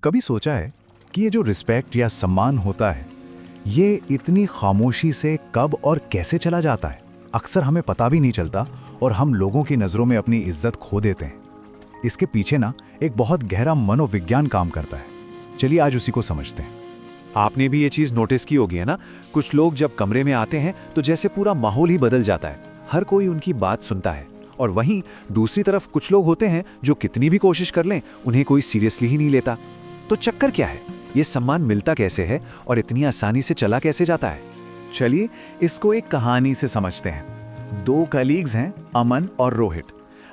कभी सोचा है कि ये जो रिस्पेक्ट या सम्मान होता है, ये इतनी खामोशी से कब और कैसे चला जाता है? अक्सर हमें पता भी नहीं चलता और हम लोगों की नज़रों में अपनी इज्जत खो देते हैं। इसके पीछे ना एक बहुत गहरा मनोविज्ञान काम करता है। चलिए आज उसी को समझते हैं। आपने भी ये चीज़ नोटिस की होगी है ना। कुछ लोग जब कमरे में आते हैं तो जैसे पूरा माहौल ही बदल जाता है, हर कोई उनकी बात सुनता है। और वहीं दूसरी तरफ कुछ लोग होते हैं जो कितनी भी कोशिश कर लें उन्हें कोई सीरियसली ही नहीं लेता। तो चक्कर क्या है? ये सम्मान मिलता कैसे है और इतनी आसानी से चला कैसे जाता है? चलिए इसको एक कहानी से समझते हैं। दो कलीग्स हैं, अमन और रोहित।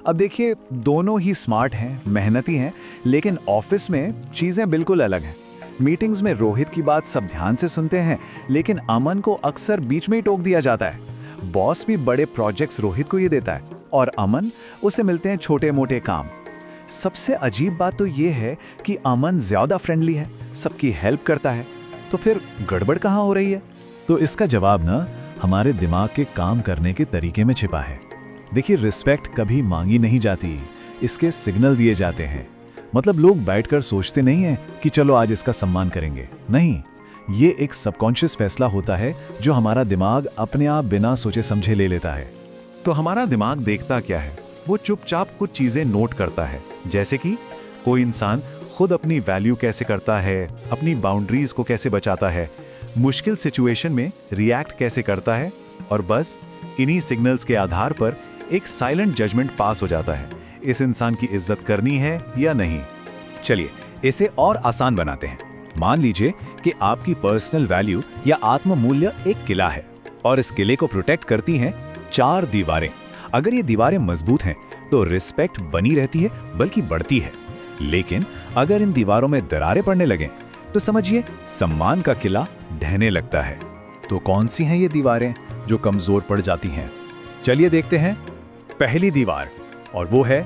अब देखिए, दोनों ही स्मार्ट हैं, मेहनती हैं, लेकिन ऑफिस में चीज़ें बिल्कुल अलग हैं। मीटिंग्स में रोहित की बात सब ध्यान से सुनते हैं, लेकिन अमन को अक्सर बीच में ही टोक दिया जाता है। बॉस भी बड़े प्रोजेक्ट्स रोहित को ये देता है और अमन उसे मिलते हैं छोटे मोटे काम। सबसे अजीब बात तो ये है कि अमन ज्यादा फ्रेंडली है, सबकी हेल्प करता है। तो फिर गड़बड़ कहाँ हो रही है? तो इसका जवाब ना हमारे दिमाग के काम करने के तरीके में छिपा है। देखिए, रिस्पेक्ट कभी मांगी नहीं जाती, इसके सिग्नल दिए जाते हैं। मतलब लोग बैठकर सोचते नहीं हैं कि चलो आज इसका सम्मान करेंगे। नहीं, ये एक सबकॉन्शियस फैसला होता है जो हमारा दिमाग अपने आप बिना सोचे समझे ले लेता है। तो हमारा दिमाग देखता क्या है? वो चुपचाप कुछ चीजें नोट करता है, जैसे कि कोई इंसान खुद अपनी वैल्यू कैसे करता है, अपनी बाउंड्रीज को कैसे बचाता है, मुश्किल सिचुएशन में रिएक्ट कैसे करता है, और बस इन्हीं सिग्नल्स के आधार पर एक साइलेंट जजमेंट पास हो जाता है, इस इंसान की इज्जत करनी है या नहीं। चलिए इसे और आसान बनाते हैं। मान लीजिए कि आपकी पर्सनल वैल्यू या आत्म मूल्य एक किला है और इस किले को प्रोटेक्ट करती हैं 4 दीवारें। अगर ये दीवारें मजबूत हैं तो रिस्पेक्ट बनी रहती है, बल्कि बढ़ती है। लेकिन अगर इन दीवारों में दरारें पड़ने लगें तो समझिए सम्मान का किला ढहने लगता है। तो कौन सी हैं ये दीवारें जो कमजोर पड़ जाती हैं? चलिए देखते हैं। पहली दीवार, और वो है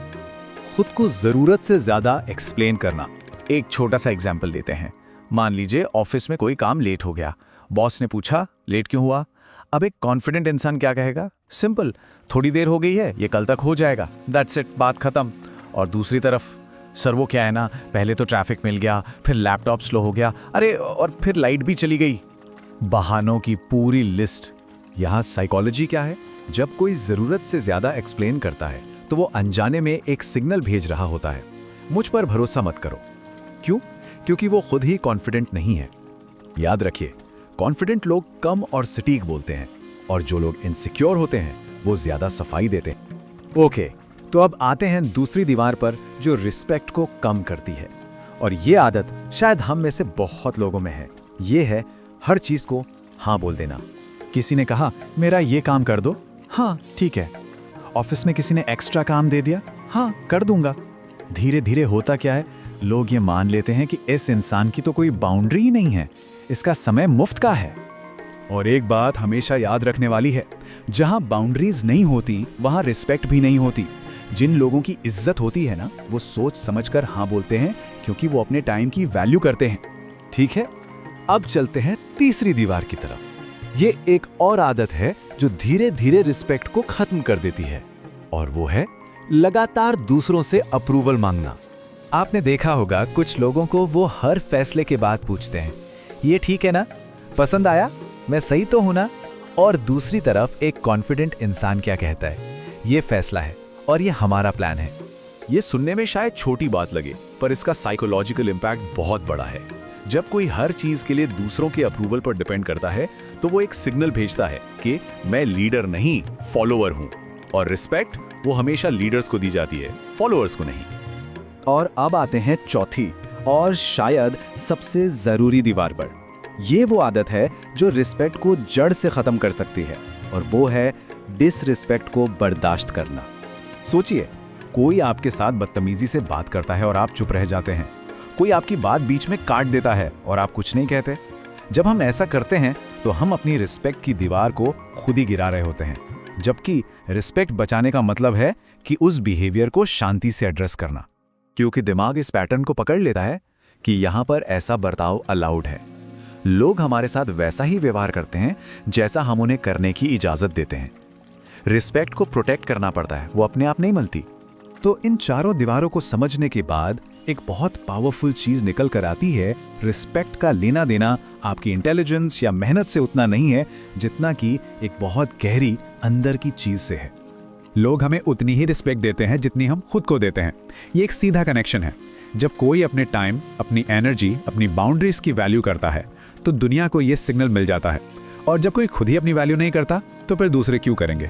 खुद को जरूरत से ज्यादा एक्सप्लेन करना। एक छोटा सा एग्जाम्पल देते हैं। मान लीजिए ऑफिस में कोई काम लेट हो गया। बॉस ने पूछा लेट क्यों हुआ? अब एक कॉन्फिडेंट इंसान क्या कहेगा? सिंपल, थोड़ी देर हो गई है, ये कल तक हो जाएगा, दैट्स इट, बात खत्म। और दूसरी तरफ, सर वो क्या है ना, पहले तो ट्रैफिक मिल गया, फिर लैपटॉप स्लो हो गया, अरे और फिर लाइट भी चली गई। बहानों की पूरी लिस्ट। यहाँ साइकोलॉजी क्या है? जब कोई जरूरत से ज्यादा एक्सप्लेन करता है तो वो अनजाने में एक सिग्नल भेज रहा होता है, मुझ पर भरोसा मत करो। क्यों? क्योंकि वो खुद ही कॉन्फिडेंट नहीं है। याद रखिए, कॉन्फिडेंट लोग कम और सटीक बोलते हैं, और जो लोग इनसिक्योर होते हैं वो ज्यादा सफाई देते हैं। ओके, तो अब आते हैं दूसरी दीवार पर जो रिस्पेक्ट को कम करती है। और ये आदत शायद हम में से बहुत लोगों में है। ये है हर चीज को हाँ बोल देना। किसी ने कहा मेरा ये काम कर दो, हाँ ठीक है। ऑफिस में किसी ने एक्स्ट्रा काम दे दिया, हाँ कर दूंगा। धीरे धीरे होता क्या है, लोग ये मान लेते हैं कि इस इंसान की तो कोई बाउंड्री ही नहीं है, इसका समय मुफ्त का है। और एक बात हमेशा याद रखने वाली है, जहां बाउंड्रीज नहीं होती वहां रिस्पेक्ट भी नहीं होती। जिन लोगों की इज्जत होती है ना, वो सोच समझकर हाँ बोलते हैं क्योंकि वो अपने टाइम की वैल्यू करते हैं। ठीक है, अब चलते हैं तीसरी दीवार की तरफ। ये एक और आदत है जो धीरे धीरे रिस्पेक्ट को खत्म कर देती है, और वो है लगातार दूसरों से अप्रूवल मांगना। आपने देखा होगा कुछ लोगों को वो हर फैसले के बाद पूछते हैं, ये ठीक है ना, पसंद आया, मैं सही तो हूं ना? और दूसरी तरफ एक कॉन्फिडेंट इंसान क्या कहता है, ये फैसला है और ये हमारा प्लान है। ये सुनने में शायद छोटी बात लगे, पर इसका साइकोलॉजिकल इंपैक्ट बहुत बड़ा है। जब कोई हर चीज के लिए दूसरों के अप्रूवल पर डिपेंड करता है तो वो एक सिग्नल भेजता है कि मैं लीडर नहीं, फॉलोअर हूं। और रिस्पेक्ट वो हमेशा लीडर्स को दी जाती है, फॉलोअर्स को नहीं। और अब आते हैं चौथी और शायद सबसे जरूरी दीवार पर। ये वो आदत है जो रिस्पेक्ट को जड़ से खत्म कर सकती है, और वो है डिसरिस्पेक्ट को बर्दाश्त करना। सोचिए, कोई आपके साथ बदतमीजी से बात करता है और आप चुप रह जाते हैं। कोई आपकी बात बीच में काट देता है और आप कुछ नहीं कहते। जब हम ऐसा करते हैं तो हम अपनी रिस्पेक्ट की दीवार को खुद ही गिरा रहे होते हैं, जबकि रिस्पेक्ट बचाने का मतलब है कि उस बिहेवियर को शांति से एड्रेस करना। क्योंकि दिमाग इस पैटर्न को पकड़ लेता है कि यहाँ पर ऐसा बर्ताव अलाउड है। लोग हमारे साथ वैसा ही व्यवहार करते हैं जैसा हम उन्हें करने की इजाजत देते हैं। रिस्पेक्ट को प्रोटेक्ट करना पड़ता है, वो अपने आप नहीं मिलती। तो इन चारों दीवारों को समझने के बाद एक बहुत पावरफुल चीज निकल कर आती है। रिस्पेक्ट का लेना देना आपकी इंटेलिजेंस या मेहनत से उतना नहीं है जितना कि एक बहुत गहरी अंदर की चीज से है। लोग हमें उतनी ही रिस्पेक्ट देते हैं जितनी हम खुद को देते हैं। ये एक सीधा कनेक्शन है। जब कोई अपने टाइम, अपनी एनर्जी, अपनी बाउंड्रीज की वैल्यू करता है तो दुनिया को ये सिग्नल मिल जाता है, और जब कोई खुद ही अपनी वैल्यू नहीं करता तो फिर दूसरे क्यों करेंगे।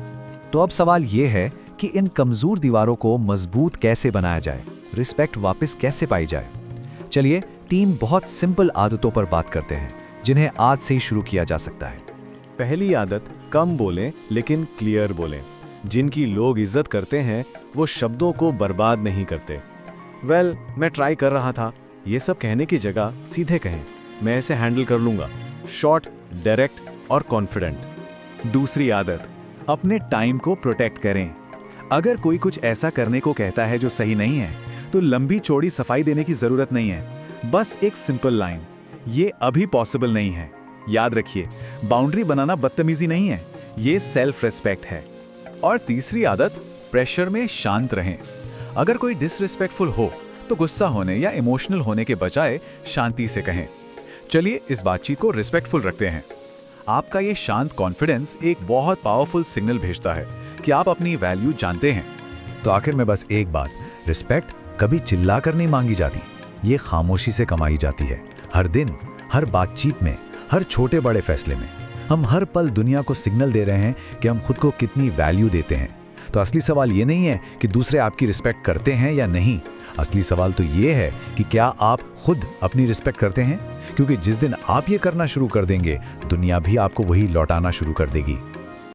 तो अब सवाल ये है कि इन कमजोर दीवारों को मजबूत कैसे बनाया जाए, रिस्पेक्ट वापस कैसे पाई जाए। चलिए 3 बहुत सिंपल आदतों पर बात करते हैं जिन्हें आज से ही शुरू किया जा सकता है। पहली आदत, कम बोलें लेकिन क्लियर बोलें। जिनकी लोग इज्जत करते हैं वो शब्दों को बर्बाद नहीं करते। मैं ट्राई कर रहा था, ये सब कहने की जगह सीधे कहें, मैं इसे हैंडल कर लूंगा। शॉर्ट, डायरेक्ट और कॉन्फिडेंट। दूसरी आदत, अपने टाइम को प्रोटेक्ट करें। अगर कोई कुछ ऐसा करने को कहता है जो सही नहीं है तो लंबी चौड़ी सफाई देने की जरूरत नहीं है। बस एक सिंपल लाइन, ये अभी पॉसिबल नहीं है। याद रखिए, बाउंड्री बनाना बदतमीजी नहीं है, ये सेल्फ रिस्पेक्ट है। और तीसरी आदत, प्रेशर में शांत रहें। अगर कोई डिसरिस्पेक्टफुल हो तो गुस्सा होने या इमोशनल होने के बजाय शांति से कहें। चलिए इस बातचीत को रिस्पेक्टफुल रखते हैं। आपका ये शांत कॉन्फिडेंस एक बहुत पावरफुल सिग्नल भेजता है कि आप अपनी वैल्यू जानते हैं। तो आखिर में बस एक बात, रिस्पेक्ट कभी चिल्लाकर नहीं मांगी जाती, ये खामोशी से कमाई जाती है। हर दिन, हर बातचीत में, हर छोटे बड़े फैसले में हम हर पल दुनिया को सिग्नल दे रहे हैं कि हम खुद को कितनी वैल्यू देते हैं। तो असली सवाल ये नहीं है कि दूसरे आपकी रिस्पेक्ट करते हैं या नहीं, असली सवाल तो ये है कि क्या आप खुद अपनी रिस्पेक्ट करते हैं, क्योंकि जिस दिन आप ये करना शुरू कर देंगे दुनिया भी आपको वही लौटाना शुरू कर देगी।